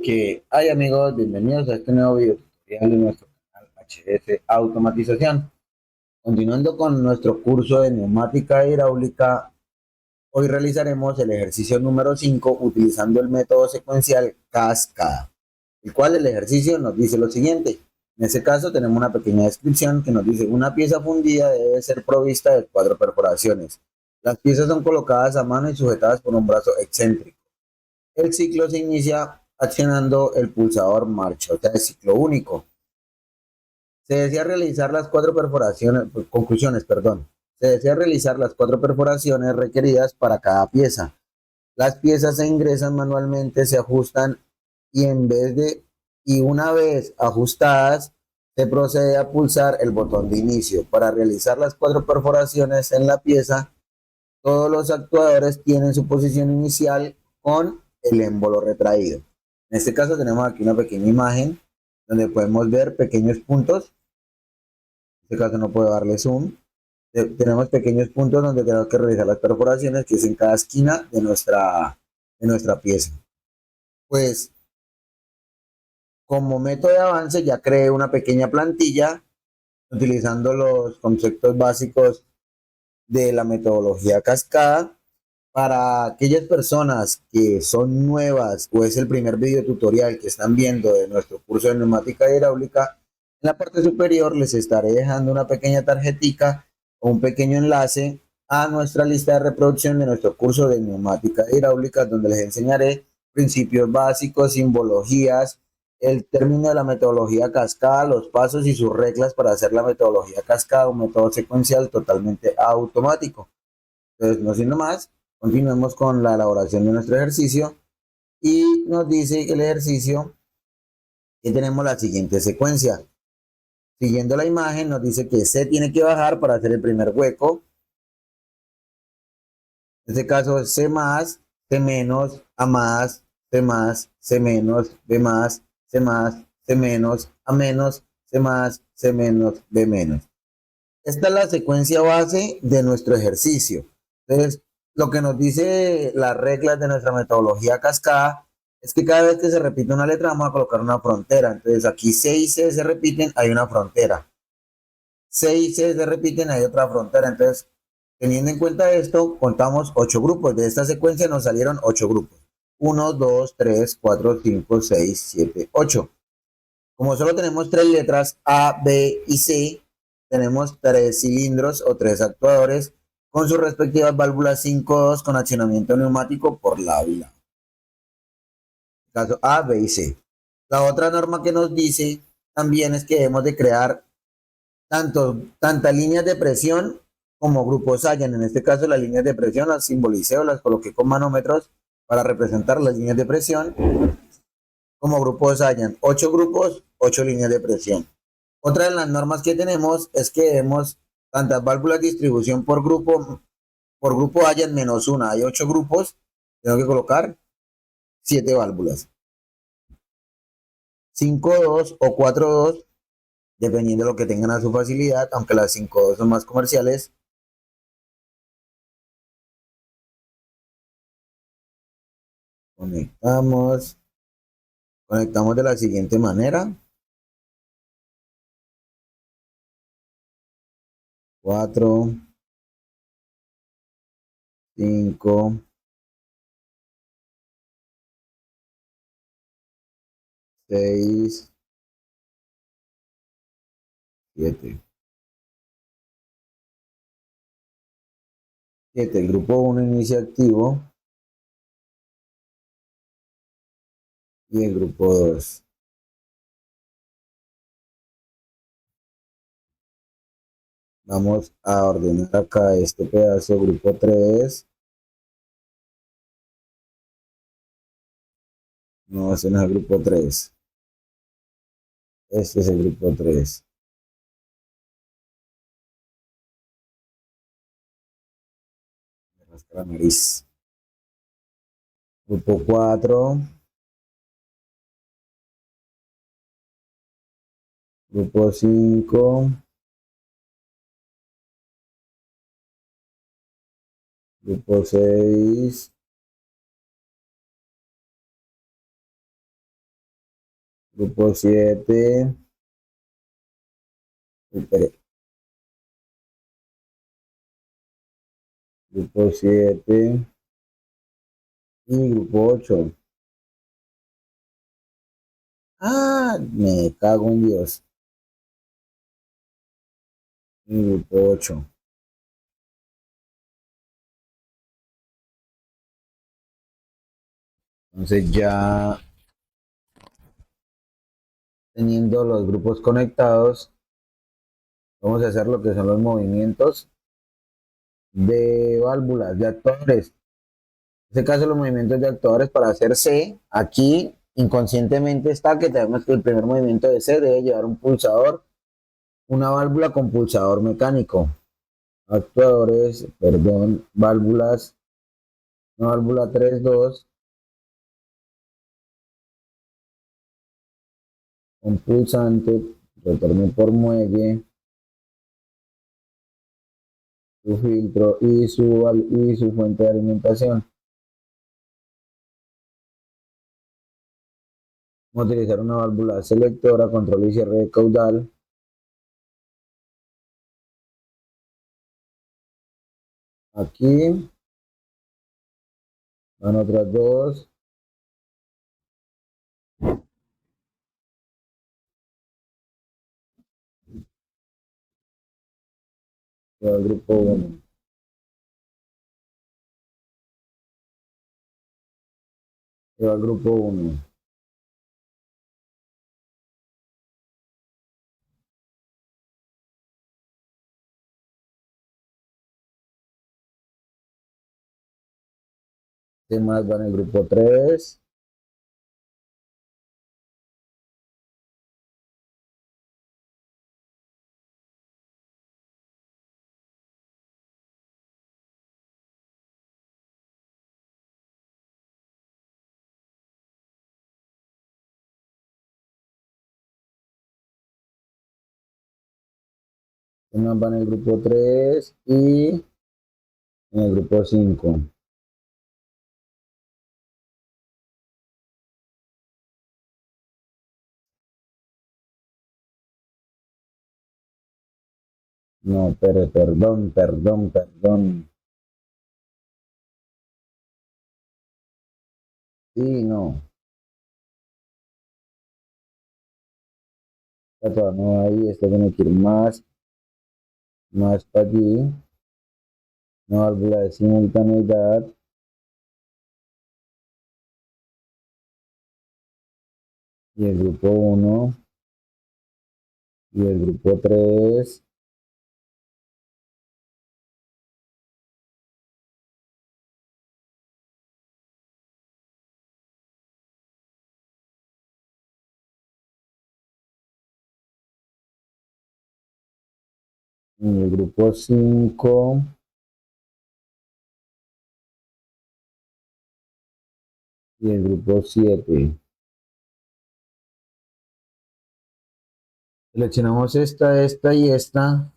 Que hay amigos, bienvenidos a este nuevo video tutorial de nuestro canal HS Automatización. Continuando con nuestro curso de neumática e hidráulica, hoy realizaremos el ejercicio número 5 utilizando el método secuencial cascada, el cual el ejercicio nos dice lo siguiente. En este caso tenemos una pequeña descripción que nos dice una pieza fundida debe ser provista de 4 perforaciones. Las piezas son colocadas a mano y sujetadas por un brazo excéntrico. El ciclo se inicia accionando el pulsador marcha, o sea, el ciclo único. Se desea realizar las 4 perforaciones, conclusiones, perdón. Se desea realizar las 4 perforaciones requeridas para cada pieza. Las piezas se ingresan manualmente, se ajustan y una vez ajustadas, se procede a pulsar el botón de inicio. Para realizar las 4 perforaciones en la pieza, todos los actuadores tienen su posición inicial con el émbolo retraído. En este caso tenemos aquí una pequeña imagen donde podemos ver pequeños puntos. En este caso no puedo darle zoom. Tenemos pequeños puntos donde tenemos que realizar las perforaciones, que es en cada esquina de nuestra pieza. Pues como método de avance ya creé una pequeña plantilla utilizando los conceptos básicos de la metodología cascada. Para aquellas personas que son nuevas o es el primer video tutorial que están viendo de nuestro curso de neumática hidráulica, en la parte superior les estaré dejando una pequeña tarjetica o un pequeño enlace a nuestra lista de reproducción de nuestro curso de neumática hidráulica, donde les enseñaré principios básicos, simbologías, el término de la metodología cascada, los pasos y sus reglas para hacer la metodología cascada, un método secuencial totalmente automático. Entonces, no siendo más, continuemos con la elaboración de nuestro ejercicio y nos dice el ejercicio que tenemos la siguiente secuencia. Siguiendo la imagen, nos dice que C tiene que bajar para hacer el primer hueco. En este caso, C más, C menos, A más, C más, C menos, B más, C más, C menos, A menos, C más, C menos, B menos. Esta es la secuencia base de nuestro ejercicio. Entonces, lo que nos dice las reglas de nuestra metodología cascada es que cada vez que se repite una letra vamos a colocar una frontera. Entonces, aquí C y C se repiten, hay una frontera. C y C se repiten, hay otra frontera. Entonces, teniendo en cuenta esto, contamos 8 grupos. De esta secuencia nos salieron 8 grupos. 1, 2, 3, 4, 5, 6, 7, 8. Como solo tenemos 3 letras, A, B y C, tenemos 3 cilindros o 3 actuadores con sus respectivas válvulas 5-2 con accionamiento neumático por lado y lado. Caso A, B y C. La otra norma que nos dice también es que debemos de crear tantas líneas de presión como grupos hayan. En este caso las líneas de presión las simbolicé o las coloqué con manómetros para representar las líneas de presión. Como grupos hayan 8 grupos, 8 líneas de presión. Otra de las normas que tenemos es que debemos tantas válvulas de distribución por grupo hayan menos una. Hay 8 grupos, tengo que colocar 7 válvulas. 5-2 o 4-2, dependiendo de lo que tengan a su facilidad, aunque las 5-2 son más comerciales. Conectamos, conectamos de la siguiente manera. 4, 5, 6, 7. 7. El grupo 1 inicia activo y el grupo 2. Vamos a ordenar acá este pedazo, grupo 3. No, ese no es el grupo 3. Este es el grupo 3. Me rasca la nariz. Grupo 4. Grupo 5. Grupo 6. Grupo 7. Grupo 7 y grupo 8. Ah, me cago en Dios. Y grupo 8. Entonces ya teniendo los grupos conectados, vamos a hacer lo que son los movimientos de válvulas, de actuadores. En este caso, los movimientos de actuadores para hacer C, aquí inconscientemente está que tenemos que el primer movimiento de C debe llevar un pulsador, una válvula con pulsador mecánico. Actuadores, perdón, válvulas, una válvula 3-2 un pulsante, retorno por muelle, su filtro y su fuente de alimentación. Vamos a utilizar una válvula selectora, control y cierre de caudal. Aquí van otras dos. Y el grupo 1. Y el grupo 1. ¿Qué más va en el grupo 3? ¿Qué más va en el grupo 3? Y en el grupo 5. No, pero perdón, perdón, perdón. Sí, no. Esto no ahí, esto tiene que ir más para allí. Una válvula de simultaneidad. Y el grupo 1 y el grupo 3 y el grupo 5 y el grupo 7. Seleccionamos esta y esta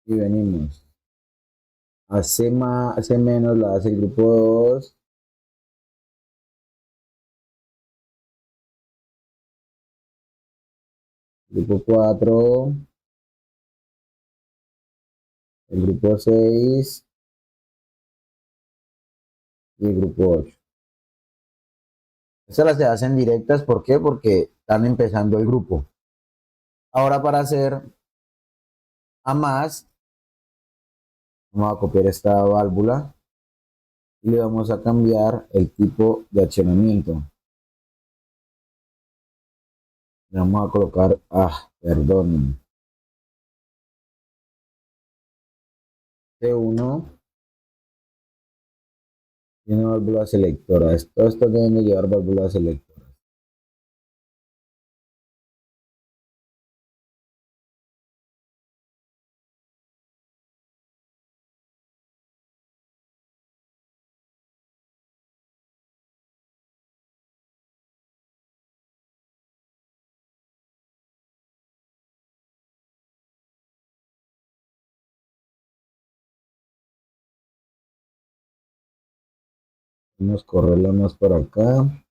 y venimos. A C, C menos la hace el grupo 2, grupo 4, el grupo 6 y el grupo 8. Estas las se hacen directas, ¿por qué? Porque están empezando el grupo. Ahora para hacer a más, vamos a copiar esta válvula y le vamos a cambiar el tipo de accionamiento. Le vamos a colocar, perdón, C1 y una válvula selectora. Esto deben de llevar válvula selectora. Vamos a correrla más para acá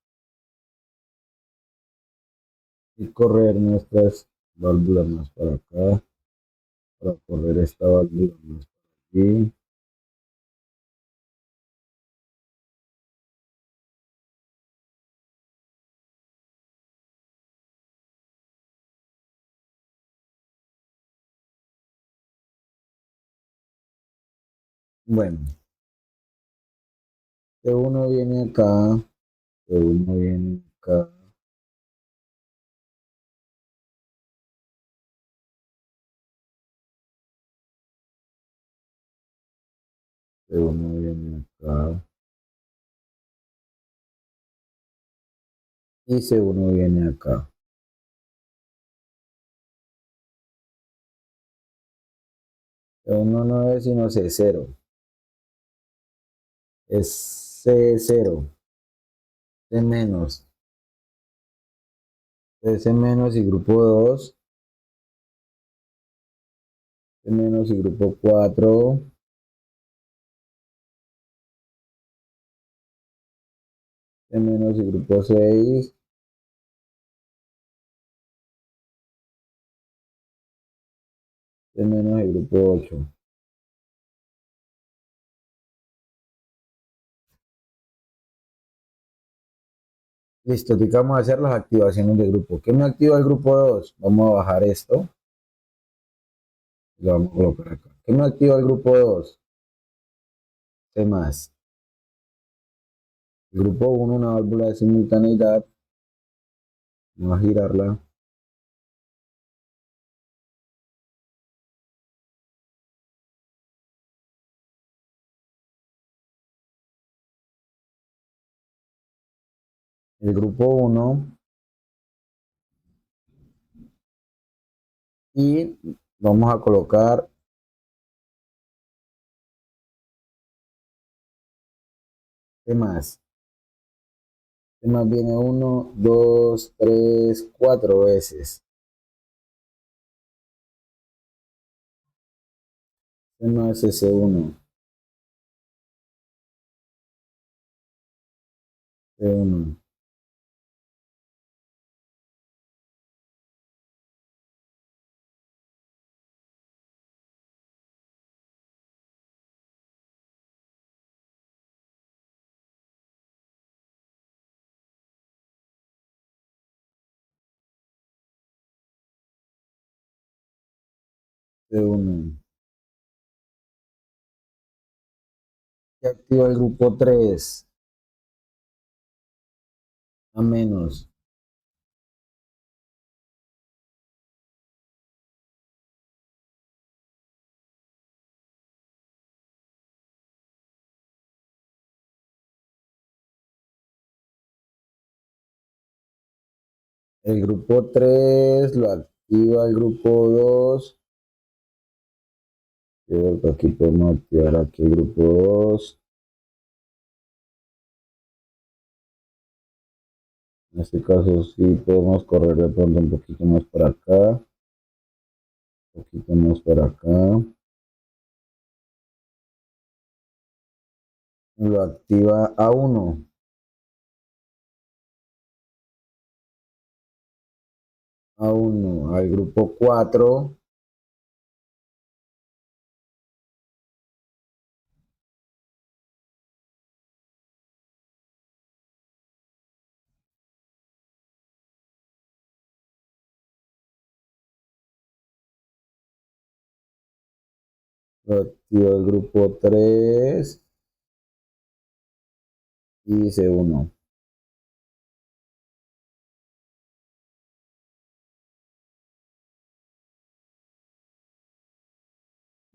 y correr nuestras válvulas más para acá, para correr esta válvula más para aquí. Bueno, uno viene acá, uno viene acá, uno viene acá y uno viene acá. Uno no es sino C0, es C0, C menos, C menos y grupo 2, C menos y grupo 4, C menos y grupo 6, C menos y grupo 8. Listo, aquí vamos a hacer las activaciones de grupo. ¿Qué me activa el grupo 2? Vamos a bajar esto y lo vamos a colocar acá. ¿Qué me activa el grupo 2? C más. El grupo 1, una válvula de simultaneidad. Vamos a girarla. El grupo 1 y vamos a colocar C más. C más viene 1, 2, 3, 4 veces. C más S1. C1. C1. Se activa el grupo 3. A menos. El grupo 3 lo activa el grupo 2. Yo creo que aquí podemos activar aquí el grupo 2. En este caso sí podemos correr de pronto un poquito más para acá. Un poquito más para acá. Lo activa A1. A1 al grupo 4. Lo activa el grupo 3. Y C1.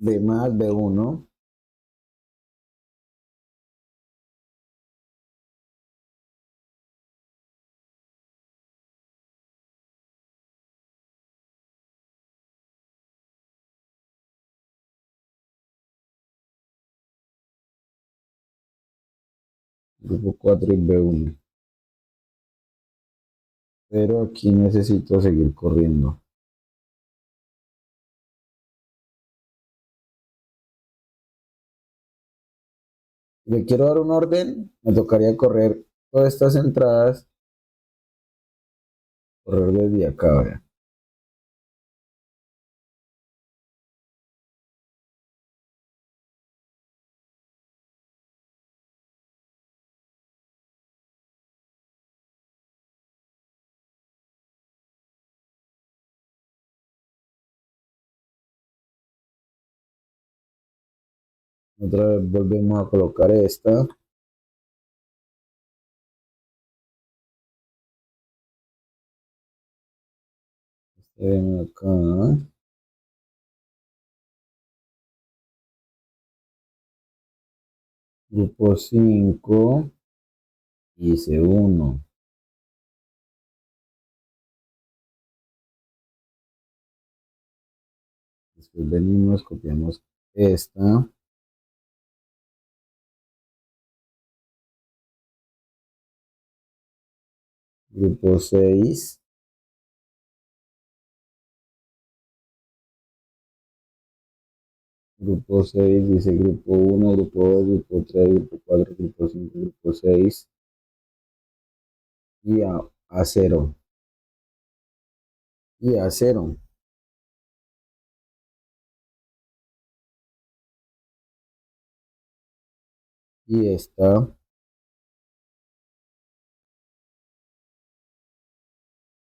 B más B1. Grupo 4 y B1. Pero aquí necesito seguir corriendo. le quiero dar un orden, me tocaría correr todas estas entradas, correr desde acá, vea. Otra vez volvemos a colocar esta. Ven acá. Grupo 5. Hice uno. Después venimos, copiamos esta. Grupo 6. Grupo 6 dice grupo uno, grupo 2, grupo 3, grupo 4, grupo 5, grupo 6. Y a 0. Y a 0. Y esta.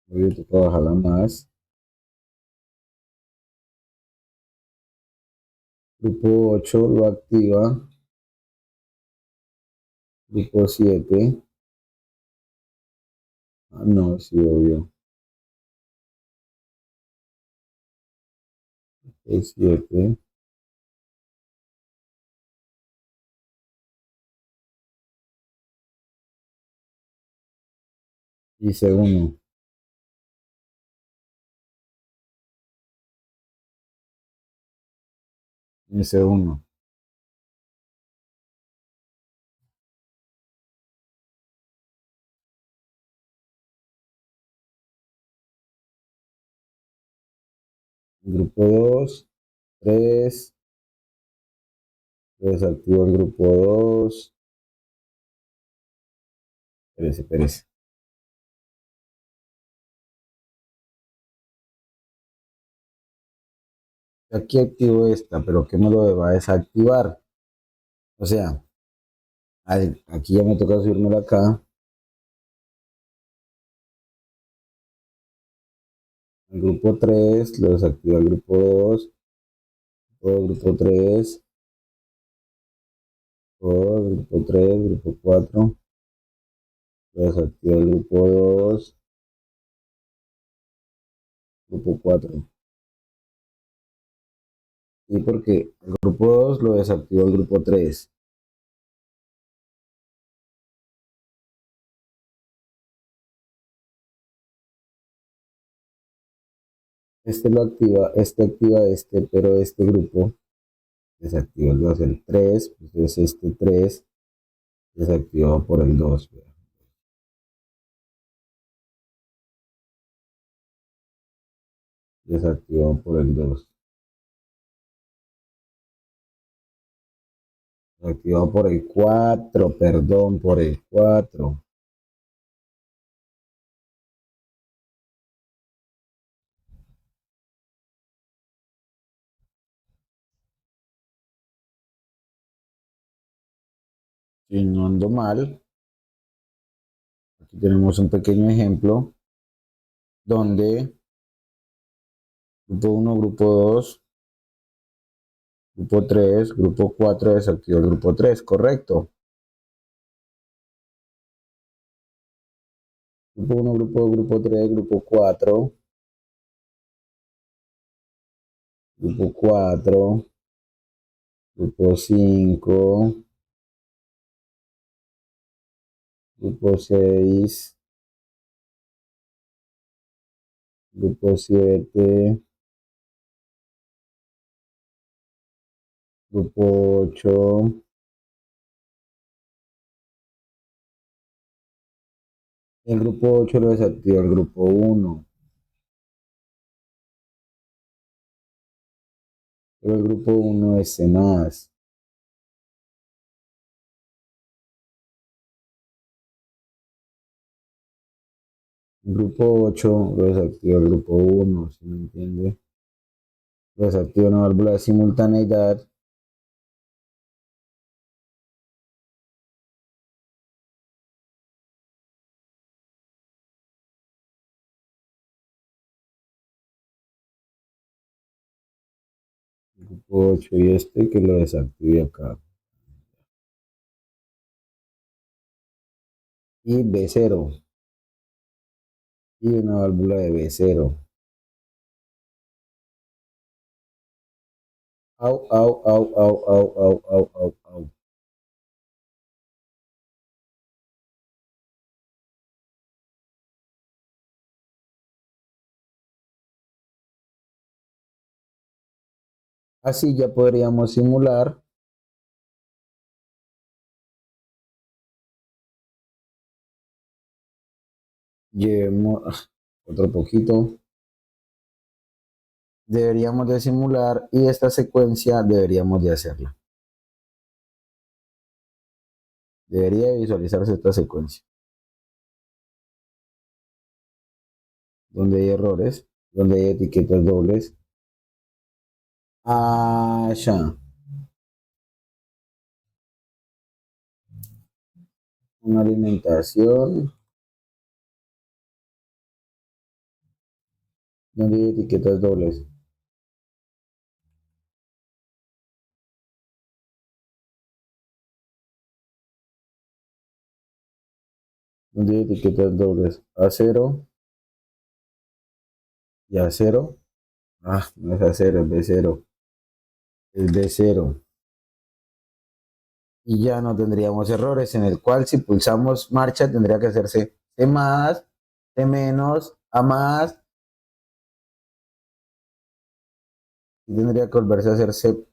Voy a trabajarla más. Grupo 8 lo activa. Grupo 7. Ah, no, sí, obvio. Es 7. Hice 1. Hice 1. Grupo 2, 3. Desactivo el grupo 2. Espérese, espérese. Aquí activo esta, pero ¿qué me lo va a desactivar? O sea, aquí ya me toca subirme acá. El grupo 3 lo desactiva el grupo 2. Grupo 3. Grupo 3, grupo 4. Lo desactiva el grupo 2. Grupo 4. Y porque el grupo 2 lo desactivó el grupo 3. Este lo activa, este activa este, pero este grupo desactiva el 2, el 3, pues es este 3 desactivado por el 2. Desactivado por el 2. Desactivado por el 4, perdón, por el 4. Si no ando mal, aquí tenemos un pequeño ejemplo donde grupo 1, grupo 2, grupo 3, grupo 4 desactivó el grupo 3, correcto. Grupo 1, grupo 2, grupo 3, grupo 4, grupo 4, grupo 5, grupo 6, grupo 7, grupo 8. El grupo 8 lo desactivó el grupo 1, pero el grupo 1 es C+. Grupo 8 lo desactiva el grupo 1, ¿sí me entiende? Lo desactiva una válvula de simultaneidad. Grupo 8 y este que lo desactive acá. Y B0. Y una válvula de B0. Au, au, au, au, au, au, au, au, au. Así ya podríamos simular. Llevemos otro poquito. Deberíamos de simular y esta secuencia deberíamos de hacerla. Debería visualizarse esta secuencia. Donde hay errores, donde hay etiquetas dobles. Ah, ya. Una alimentación. Donde hay etiquetas dobles. Donde hay etiquetas dobles. A0 y A0. Ah, no es A0, es B0. Es B0. Y ya no tendríamos errores, en el cual si pulsamos marcha tendría que hacerse C más, C menos, A más, y tendría que volverse a hacer C.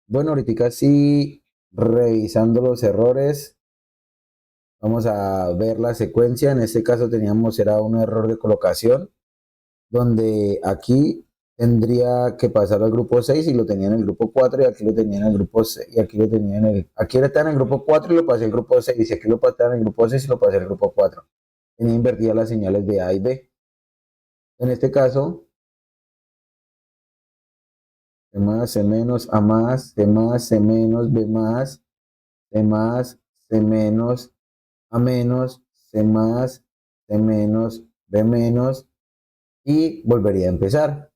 Bueno, ahorita sí, revisando los errores, vamos a ver la secuencia. En este caso teníamos, era un error de colocación, donde aquí tendría que pasar al grupo 6 y lo tenía en el grupo 4 y aquí lo tenía en el grupo 6 y aquí lo tenía en el, aquí está en el grupo 4 y lo pasé al grupo 6 y aquí lo pasé en el grupo 6 y lo pasé al grupo 4. Tenía invertidas las señales de A y B. En este caso, C más, C menos, A más, C más, C menos, B más, C más, C menos, A menos, C más, C menos, B menos y volvería a empezar.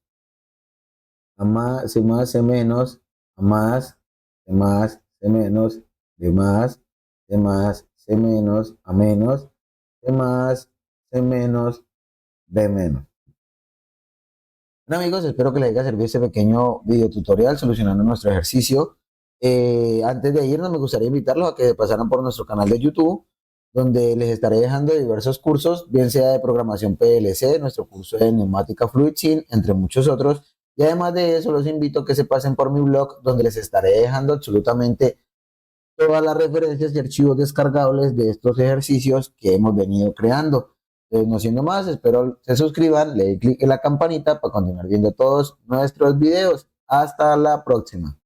A más, C más, C menos, A más, C más, C menos, B más, C más, C menos, A menos, C más, C menos, B menos. Bueno amigos, espero que les haya servido este pequeño video tutorial solucionando nuestro ejercicio. Antes de irnos me gustaría invitarlos a que pasaran por nuestro canal de YouTube, donde les estaré dejando diversos cursos, bien sea de programación PLC, nuestro curso de neumática FluidSync, entre muchos otros. Y además de eso, los invito a que se pasen por mi blog, donde les estaré dejando absolutamente todas las referencias y archivos descargables de estos ejercicios que hemos venido creando. No siendo más, espero se suscriban, le den clic en la campanita para continuar viendo todos nuestros videos. Hasta la próxima.